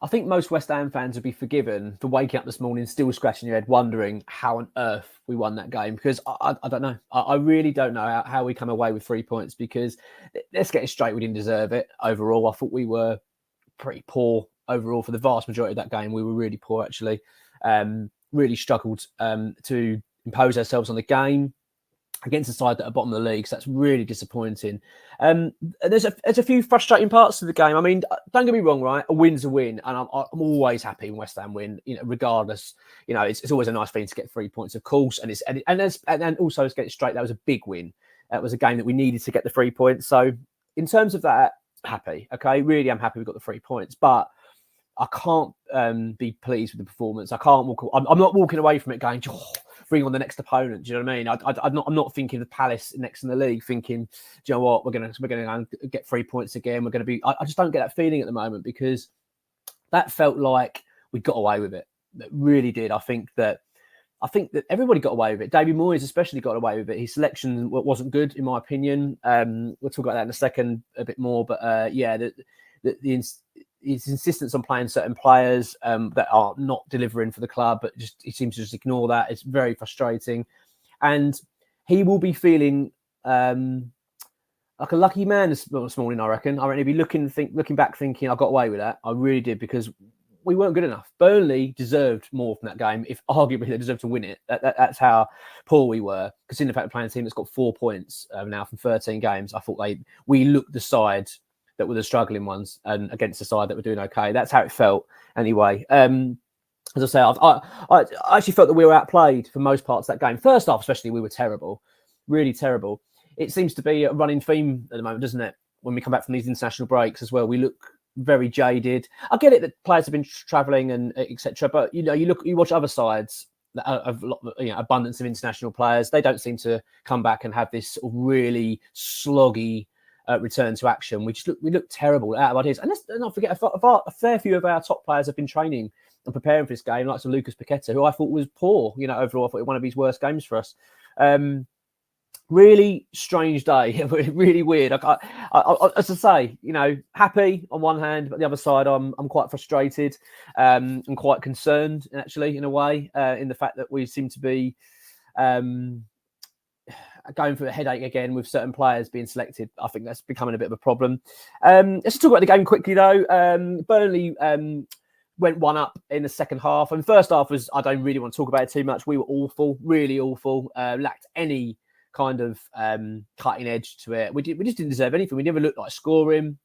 I think most West Ham fans would be forgiven for waking up this morning still scratching your head, wondering how on earth we won that game. Because I don't know. I really don't know how we come away with 3 points, because let's get it straight, we didn't deserve it overall. I thought we were pretty poor overall for the vast majority of that game. We were really poor, actually. Really struggled to impose ourselves on the game against a side that are bottom of the league. So that's really disappointing. There's a few frustrating parts to the game. I mean, don't get me wrong, right? A win's a win, and I'm always happy when West Ham win. Regardless, it's always a nice thing to get 3 points, of course. And also, let's get it straight, that was a big win. That was a game that we needed to get the 3 points. So in terms of that, happy. Okay, really, I'm happy we got the 3 points, but I can't be pleased with the performance. I can't walk. I'm not walking away from it going, bring on the next opponent. Do you know what I mean? I'm not thinking of Palace next in the league, thinking, do you know what, we're gonna get 3 points again. We're gonna be. I just don't get that feeling at the moment, because that felt like we got away with it. It really did. I think that everybody got away with it. David Moyes especially got away with it. His selection wasn't good, in my opinion. We'll talk about that in a second a bit more. But his insistence on playing certain players that are not delivering for the club, but he seems to just ignore that. It's very frustrating. And he will be feeling like a lucky man this morning, I reckon. I reckon he'll be looking back thinking, I got away with that. I really did, because we weren't good enough. Burnley deserved more from that game, if arguably they deserved to win it. That's how poor we were. Considering the fact we're playing a team that's got 4 points now from 13 games, I thought we looked the side that were the struggling ones, and against the side that were doing okay. That's how it felt anyway. As I say, I actually felt that we were outplayed for most parts of that game. First half especially, we were terrible, really terrible. It seems to be a running theme at the moment, doesn't it? When we come back from these international breaks as well, we look very jaded. I get it that players have been travelling and etc. But you watch other sides that have abundance of international players. They don't seem to come back and have this sort of really sloggy return to action. We look terrible, out of ideas. And let's not forget, a fair few of our top players have been training and preparing for this game, like Lucas Paqueta, who I thought was poor. Overall, I thought one of his worst games for us. Really strange day, really weird. As I say, happy on one hand, but the other side, I'm quite frustrated and quite concerned, actually, in a way, in the fact that we seem to be going through a headache again with certain players being selected. I think that's becoming a bit of a problem. Let's talk about the game quickly, though. Burnley went one up in the second half, and the first half I don't really want to talk about it too much. We were awful, really awful. Lacked any kind of cutting edge to it. We just didn't deserve anything. We never looked like scoring.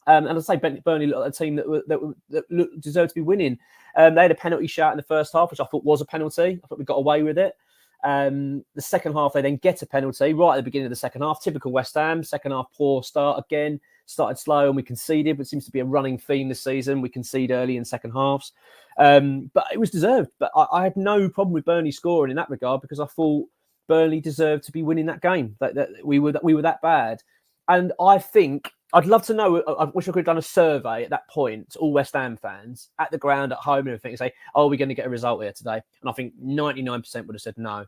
And as I say, Burnley looked like a team that deserved to be winning. They had a penalty shout in the first half, which I thought was a penalty. I thought we got away with it. The second half, they then get a penalty right at the beginning of the second half. Typical West Ham. Second half, poor start again. Started slow and we conceded, but it seems to be a running theme this season. We concede early in second halves. But it was deserved. But I had no problem with Burnley scoring in that regard, because I thought Burnley deserved to be winning that game. That we were that bad. And I think I'd love to know. I wish I could have done a survey at that point to all West Ham fans at the ground, at home, and everything, and say, "Oh, we're going to get a result here today." And I think 99% would have said no,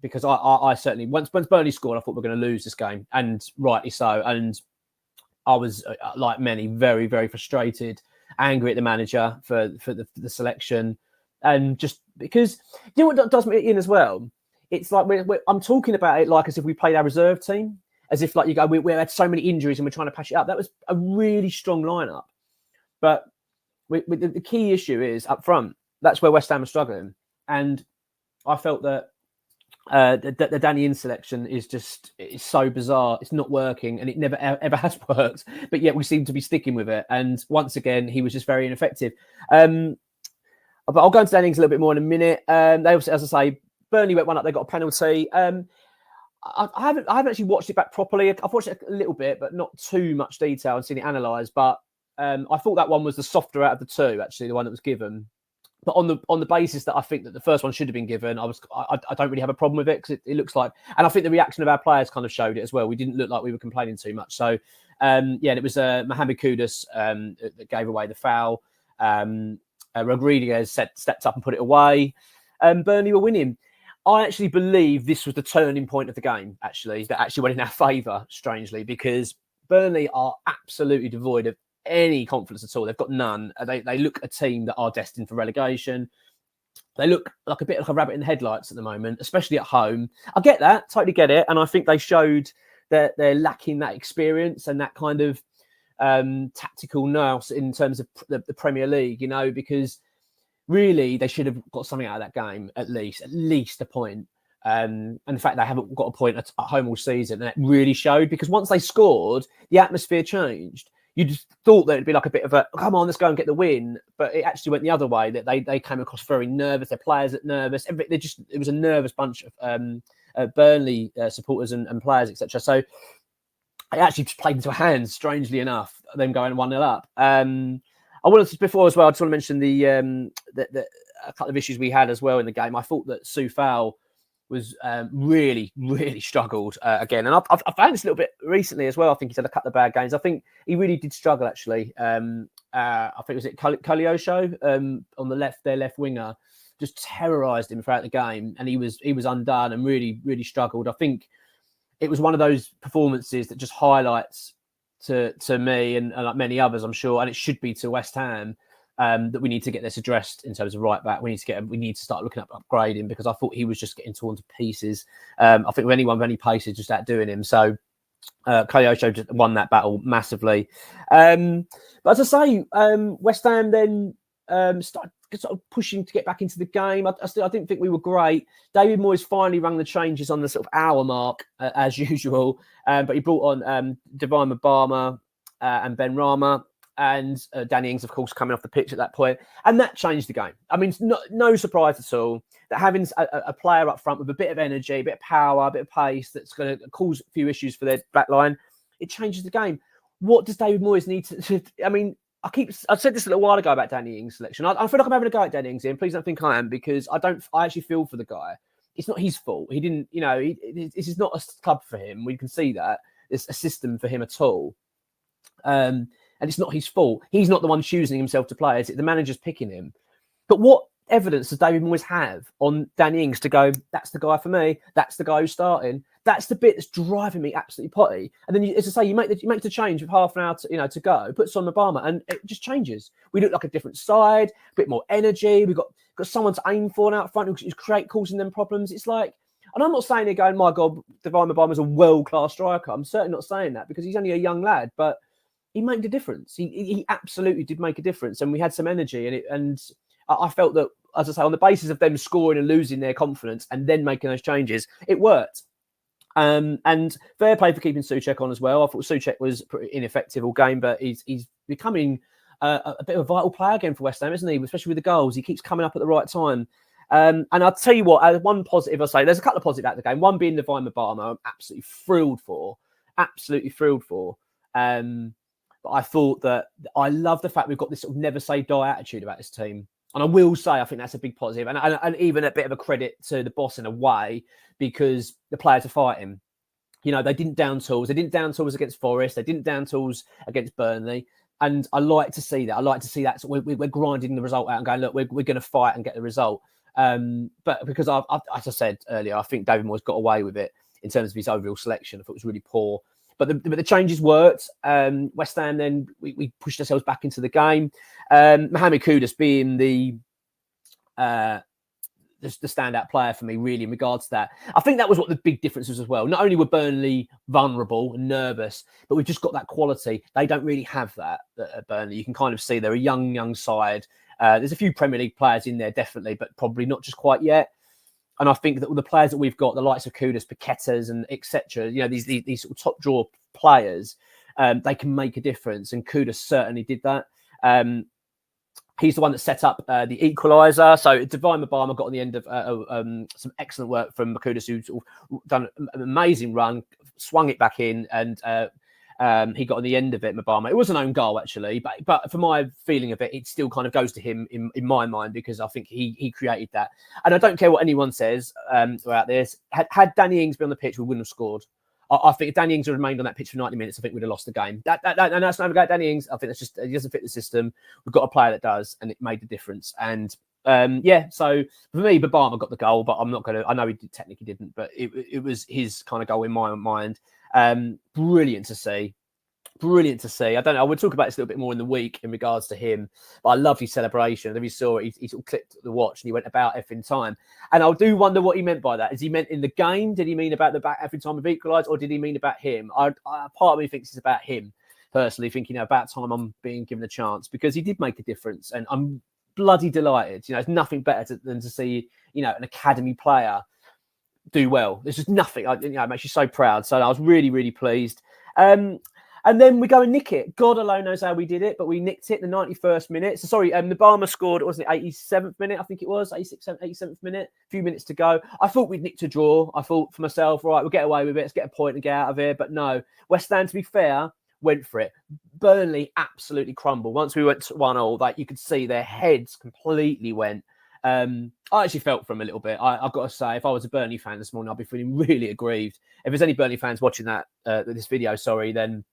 because I certainly once Burnley scored, I thought we were going to lose this game, and rightly so. And I was, like many, very, very frustrated, angry at the manager for the selection, and just because what does me in as well. It's like I'm talking about it like as if we played our reserve team, as if like we had so many injuries and we're trying to patch it up. That was a really strong lineup, but the key issue is up front. That's where West Ham are struggling, and I felt that the Danny Ings selection is so bizarre. It's not working, and it never ever has worked. But yet we seem to be sticking with it. And once again, he was just very ineffective. But I'll go into Danny Ings a little bit more in a minute. They also, as I say, Burnley went one up. They got a penalty. I haven't actually watched it back properly. I've watched it a little bit, but not too much detail and seen it analysed. But I thought that one was the softer out of the two, actually, the one that was given. But on the basis that I think that the first one should have been given, I don't really have a problem with it, because it looks like, and I think the reaction of our players kind of showed it as well. We didn't look like we were complaining too much. So it was Mohamed Kudus that gave away the foul. Rodriguez stepped up and put it away. Burnley were winning. I actually believe this was the turning point of the game, actually, that actually went in our favour, strangely, because Burnley are absolutely devoid of any confidence at all. They've got none. They look a team that are destined for relegation. They look like a bit like a rabbit in the headlights at the moment, especially at home. I get that, totally get it. And I think they showed that they're lacking that experience and that kind of tactical nous in terms of the Premier League, because really they should have got something out of that game, at least a point. And in fact, they haven't got a point at home all season. And it really showed, because once they scored, the atmosphere changed. You just thought that it'd be like a bit of a, come on, let's go and get the win. But it actually went the other way, that they came across very nervous. Their players looked nervous. It was a nervous bunch of Burnley supporters and players, etc. So it actually just played into hands, strangely enough, them going 1-0 up. I wanted to, before as well, I just want to mention the a couple of issues we had as well in the game. I thought that Soufal was really, really struggled again. And I've found this a little bit recently as well. I think he's had a couple of bad games. I think he really did struggle, actually. I think it was Koleosho on the left, their left winger, just terrorised him throughout the game. And he was undone and really, really struggled. I think it was one of those performances that just highlights to me and like many others, I'm sure, and it should be to West Ham, that we need to get this addressed in terms of right back. We need to start looking at upgrading, because I thought he was just getting torn to pieces. I think with anyone with any pace is just outdoing him. So Koleosho just won that battle massively. But as I say, West Ham then started sort of pushing to get back into the game. I didn't think we were great. David Moyes finally rang the changes on the sort of hour mark, as usual. But he brought on Divine Mabama and Ben Rama. And Danny Ings, of course, coming off the pitch at that point. And that changed the game. I mean, no surprise at all that having a player up front with a bit of energy, a bit of power, a bit of pace that's going to cause a few issues for their back line, it changes the game. What does David Moyes need to I mean, I said this a little while ago about Danny Ings' selection. I feel like I'm having a go at Danny Ings here, and please don't think I am, because I actually feel for the guy. It's not his fault. He didn't, this is not a club for him. We can see that. It's a system for him at all. And it's not his fault. He's not the one choosing himself to play. The manager's picking him. But what evidence does David Moyes have on Danny Ings to go, that's the guy for me, that's the guy who's starting? That's the bit that's driving me absolutely potty. And then, as I say, you make the change with half an hour to go, puts on Mabama, and it just changes. We look like a different side, a bit more energy. We've got someone to aim for out front who's causing them problems. It's like, and I'm not saying they're going, my God, Divine Mabama's a world-class striker. I'm certainly not saying that, because he's only a young lad, but he made a difference. He absolutely did make a difference, and we had some energy. And I felt that, as I say, on the basis of them scoring and losing their confidence and then making those changes, it worked. And fair play for keeping Souček on as well. I thought Souček was pretty ineffective all game, but he's becoming a bit of a vital player again for West Ham, isn't he? Especially with the goals, he keeps coming up at the right time. And I'll tell you what, one positive I say, there's a couple of positives out of the game. One being the Divine Mabama, I'm absolutely thrilled for. But I thought that I love the fact we've got this sort of never say die attitude about this team. And I will say, I think that's a big positive, and even a bit of a credit to the boss in a way, because the players are fighting. They didn't down tools. They didn't down tools against Forest. They didn't down tools against Burnley. And I like to see that. I like to see that. So we're grinding the result out and going, look, we're going to fight and get the result. But because as I said earlier, I think David Moyes got away with it in terms of his overall selection. I thought it was really poor. But the changes worked. West Ham, then we pushed ourselves back into the game. Mohamed Kudus being the standout player for me, really, in regards to that. I think that was what the big difference was as well. Not only were Burnley vulnerable and nervous, but we've just got that quality. They don't really have that at Burnley. You can kind of see they're a young side. There's a few Premier League players in there, definitely, but probably not just quite yet. And I think that all the players that we've got, the likes of Kudus, Paquetas, and etc., these sort of top draw players, they can make a difference. And Kudus certainly did that. He's the one that set up the equaliser. So Divine Mabama got on the end of some excellent work from Kudus, who's done an amazing run, swung it back in, and he got on the end of it, Mabama. It was an own goal, actually, but for my feeling of it, it still kind of goes to him in my mind, because I think he created that. And I don't care what anyone says about this. Had Danny Ings been on the pitch, we wouldn't have scored. I think if Danny Ings had remained on that pitch for 90 minutes, I think we'd have lost the game. And that's not about Danny Ings. I think he doesn't fit the system. We've got a player that does, and it made the difference. And so for me, Mabama got the goal, but I'm not going to. I know he technically didn't, but it was his kind of goal in my mind. Brilliant to see. brilliant to see. I don't know. I would talk about this a little bit more in the week in regards to him, but I loved his celebration. If you saw it, he sort of clicked the watch and he went about effing time. And I do wonder what he meant by that. Is he meant in the game? Did he mean about the back effing time of equalised, or did he mean about him? Part of me thinks it's about him personally, thinking about time I'm being given a chance, because he did make a difference, and I'm bloody delighted. It's nothing better than to see an academy player do well. There's just nothing. It makes you so proud. So I was really, really pleased. And then we go and nick it. God alone knows how we did it, but we nicked it in the 91st minute. So sorry, the Barmer scored, wasn't it, 87th minute? I think it was 87th minute. A few minutes to go. I thought we'd nicked a draw. I thought for myself, right, we'll get away with it. Let's get a point and get out of here. But no, West Ham, to be fair, went for it. Burnley absolutely crumbled. Once we went to 1-0, you could see their heads completely went. I actually felt for him a little bit. I've got to say, if I was a Burnley fan this morning, I'd be feeling really aggrieved. If there's any Burnley fans watching this video, then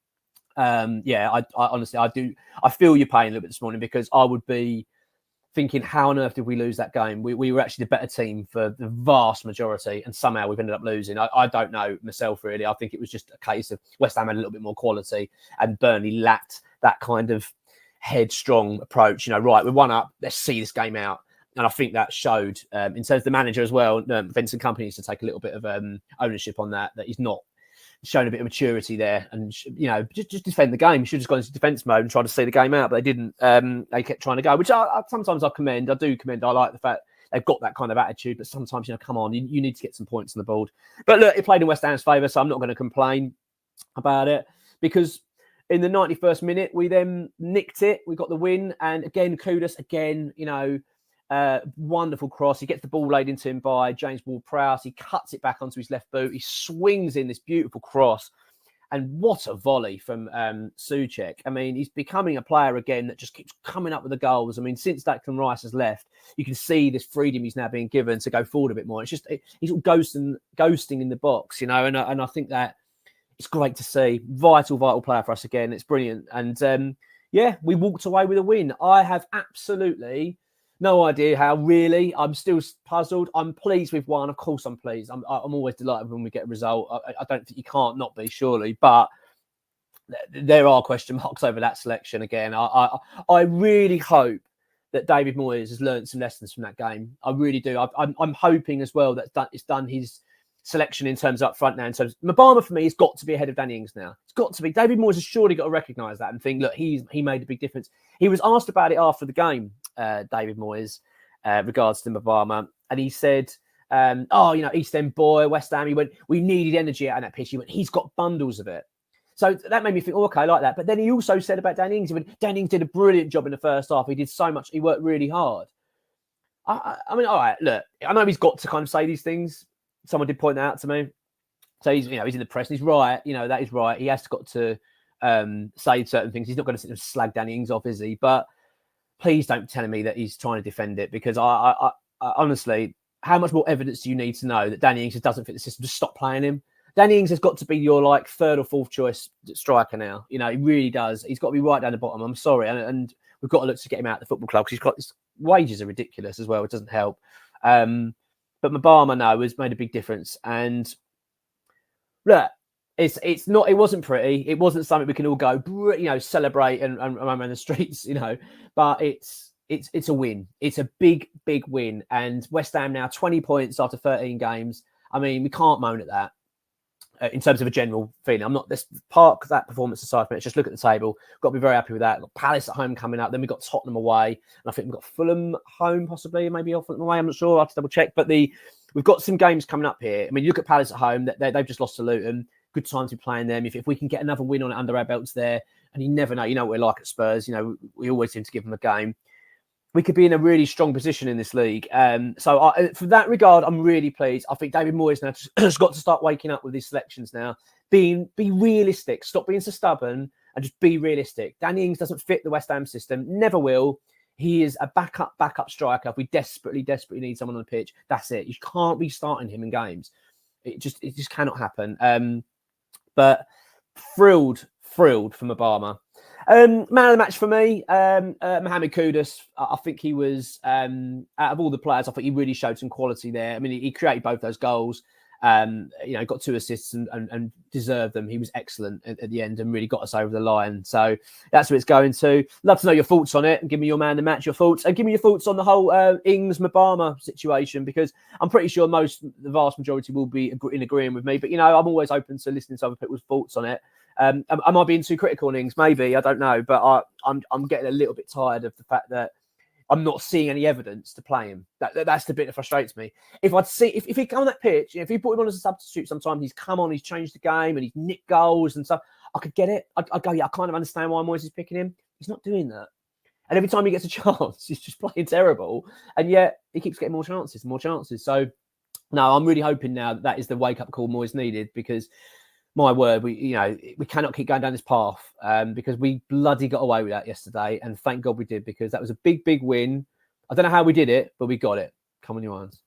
I honestly, I feel your pain a little bit this morning, because I would be thinking, how on earth did we lose that game? We were actually the better team for the vast majority, and somehow we've ended up losing. I don't know myself, really. I think it was just a case of West Ham had a little bit more quality and Burnley lacked that kind of headstrong approach. Right, we're 1-up, let's see this game out. And I think that showed in terms of the manager as well. Vincent Kompany needs to take a little bit of ownership on that he's not shown a bit of maturity there, and just defend the game. He should have just gone into defence mode and tried to see the game out, but they didn't. They kept trying to go, which sometimes I commend. I do commend. I like the fact they've got that kind of attitude, but sometimes come on, you need to get some points on the board. But look, it played in West Ham's favour, so I'm not going to complain about it, because in the 91st minute we then nicked it. We got the win, and again, Kudus again. Wonderful cross. He gets the ball laid into him by James Ward-Prowse. He cuts it back onto his left boot. He swings in this beautiful cross. And what a volley from Souček. I mean, he's becoming a player again that just keeps coming up with the goals. I mean, since Declan Rice has left, you can see this freedom he's now being given to go forward a bit more. It's just, he's all ghosting in the box, and I think that it's great to see. Vital player for us again. It's brilliant. And we walked away with a win. I have absolutely no idea how, really. I'm still puzzled. I'm pleased with one. Of course I'm pleased. I'm always delighted when we get a result. I don't think you can't not be, surely. But there are question marks over that selection again. I really hope that David Moyes has learned some lessons from that game. I really do. I'm hoping as well that it's done his selection in terms of up front now. In terms, Mabama for me has got to be ahead of Danny Ings now. It's got to be. David Moyes has surely got to recognise that and think, look, he made a big difference. He was asked about it after the game, David Moyes, regards to Mabama, and he said, East End boy, West Ham. He went, we needed energy out of that pitch. He went, he's got bundles of it. So that made me think, okay, I like that. But then he also said about Danny Ings, he went, Danny Ings did a brilliant job in the first half. He did so much. He worked really hard. I mean, all right, look, I know he's got to kind of say these things. Someone did point that out to me. So he's in the press and he's right. That is right. He has got to say certain things. He's not going to sit and slag Danny Ings off, is he? But please don't tell me that he's trying to defend it, because I honestly, how much more evidence do you need to know that Danny Ings just doesn't fit the system? Just stop playing him. Danny Ings has got to be your third or fourth choice striker now. He really does. He's got to be right down the bottom. I'm sorry. And we've got to look to get him out of the football club, because his wages are ridiculous as well. It doesn't help. But Mabama, no, has made a big difference. And look, it's not. It wasn't pretty. It wasn't something we can all go, celebrate and run around the streets, But it's a win. It's a big win. And West Ham now 20 points after 13 games. I mean, we can't moan at that. In terms of a general feeling, I'm not. Let's park that performance aside for a minute. Just look at the table. Got to be very happy with that. Got Palace at home coming up. Then we've got Tottenham away, and I think we've got Fulham home, possibly, maybe Fulham away. I'm not sure. I have to double check. But we've got some games coming up here. I mean, you look at Palace at home. They've just lost to Luton. Good time to be playing them. If we can get another win on it under our belts there, and you never know. You know what we're like at Spurs. We always seem to give them a game. We could be in a really strong position in this league. So for that regard, I'm really pleased. I think David Moyes now has got to start waking up with his selections now. Be realistic. Stop being so stubborn and just be realistic. Danny Ings doesn't fit the West Ham system. Never will. He is a backup striker. If we desperately need someone on the pitch, that's it. You can't be starting him in games. It just cannot happen. But thrilled from Obama. Man of the match for me, Mohamed Kudus. I think he was, out of all the players, I think he really showed some quality there. I mean, he created both those goals. Got 2 assists and deserved them. He was excellent at the end and really got us over the line. So that's where it's going to. Love to know your thoughts on it and give me your man to match your thoughts, and give me your thoughts on the whole Ings-Mabama situation, because I'm pretty sure the vast majority will be in agreeing with me. But, I'm always open to listening to other people's thoughts on it. Am I being too critical on Ings? Maybe, I don't know. But I'm getting a little bit tired of the fact that I'm not seeing any evidence to play him. That's the bit that frustrates me. If he come on that pitch, if he put him on as a substitute, sometimes he's come on, he's changed the game, and he's nicked goals and stuff, I could get it. I'd go, yeah, I kind of understand why Moyes is picking him. He's not doing that. And every time he gets a chance, he's just playing terrible. And yet he keeps getting more chances and more chances. So, no, I'm really hoping now that is the wake-up call Moyes needed, because my word, we cannot keep going down this path, because we bloody got away with that yesterday, and thank God we did, because that was a big, big win. I don't know how we did it, but we got it. Come on, you irons.